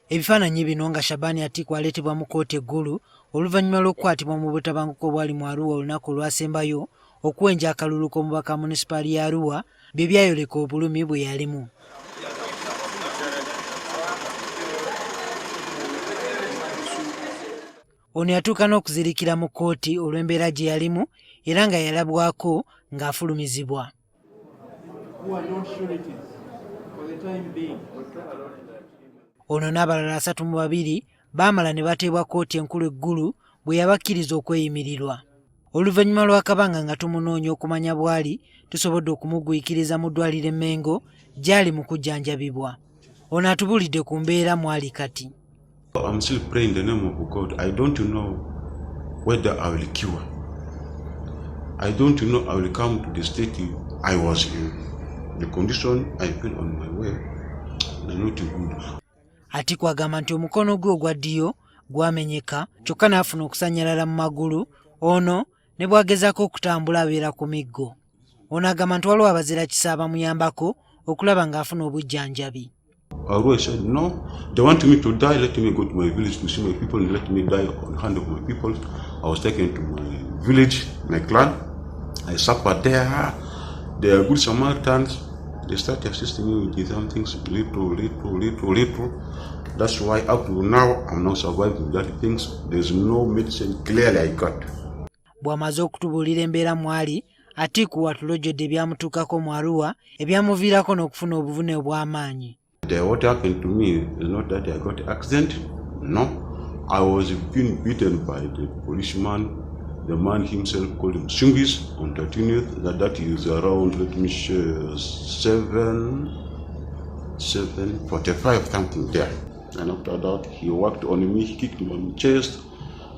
Ebifaananyi bino nga Shaban Atiku aleetebwa mu kkooti e Gulu oluvannyuma lw'okukwatibwa mu butabanguko obwali mu Arua olunaku olwasembayo okuwenja akalulu k'omubaka munisipaali ya Arua bye byayoleka obulumi bwe yalimu. Ono yatuuka n'okuzirikira mu kkooti olw'embeera gye yalimu era nga yalabwako ng'afulumizibwa. Ono n'abalala 32 baamala ne bateebwa kkooti enkulu e Gulu bwe yabakkiriza okweyimirirwa. Oluvannyuma lw'akabanga nga tumunoonya okumanya bw'ali, tusobodde okumugwikiriza mu ddwaliro e Mengo gy'ali mu kujjanjabibwa. Ono atubuulidde ku mbeera mwali kati. I'm still praying the name of God. I don't know whether I will cure. I don't know I will come to the state I was in. The condition I feel on my way are not good. Atiku agamba nti omukono gwe ogwa ddyo gwamenyeka kyokka n'afuna okusanyalala mu magulu, ono ne bw'agezaako okutambula abeera ku miggo. Ono agamba nti waliwo abazira kisa abamuyambako okulaba ng'afuna obujjanjabi. Arua said, no, they want me to die, let me go to my village to see my people and let me die on the hand of my people. I was taken to my village, my clan. I suffered there. They are good Samaritans. They started assisting me with some things, little. That's why up to now, I'm not surviving that things. There's no medicine clearly I got. Bw'amaze okutubuulira embeera mwali, Atiku atulojjedde ebyamutuukako mu Arua ebyamuviirako n'okufuna obuvune obw'amaanyi. What happened to me is not that I got an accident. No, I was being beaten by the policeman. The man himself called him Musinguzi on 13th. That is around, let me share, 7:45 something there. And after that, he worked on me. He kicked me on my chest.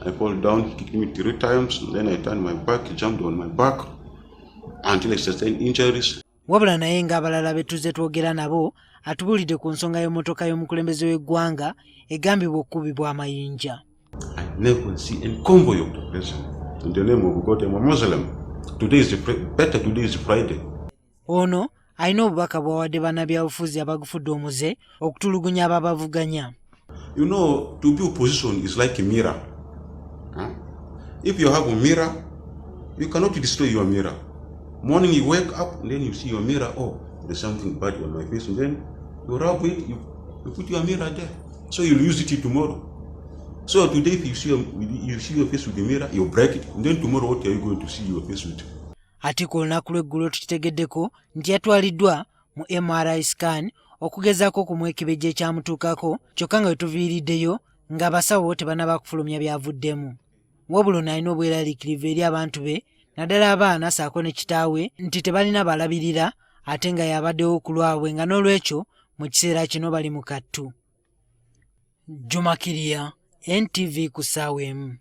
I fall down. He kicked me 3 times. Then I turned my back. He jumped on my back until I sustained injuries. Wabula naye ng'abalala be tuzze twogera nabo atubuulidde ku nsonga y'emmotoka y'omukulembeze w'eggwanga egambibwa okukubibwa amayinja. I never see any convoy of the president. In the name of God, I'm a Muslim. Today is Friday. Ono alina obubaka bw'awadde bannabyabufuzi abagufudde omuze okutulugunya ababavuganya. You know, to be opposition is like a mirror. If you have a mirror, you cannot destroy your mirror. Morning you wake up, and then you see your mirror, oh, there's something bad on my face, and then you rub it, you put your mirror there. So you'll use it tomorrow. So today if you see your face with the mirror, you break it, and then tomorrow what are you going to see your face with? Atiku olunaku lw'eggulo tukitegeddeko nti yatwaliddwa mu MRI scan okugezaako okumwekebejja ekyamutuukako kyokka nga wetuviiriddeyo ng'abasawo tebannaba kufulumya byavuddemu. Wabula ono alina obweraliikirivu eri abantu be naddala abaana ssaako ne kitaawe nti tebalina balabirira ate nga yabaddewo ku lwabwe nga n'olwekyo mu kiseera kino bali mu kattu. Jumakiriya, NTV ku ssaawa emu.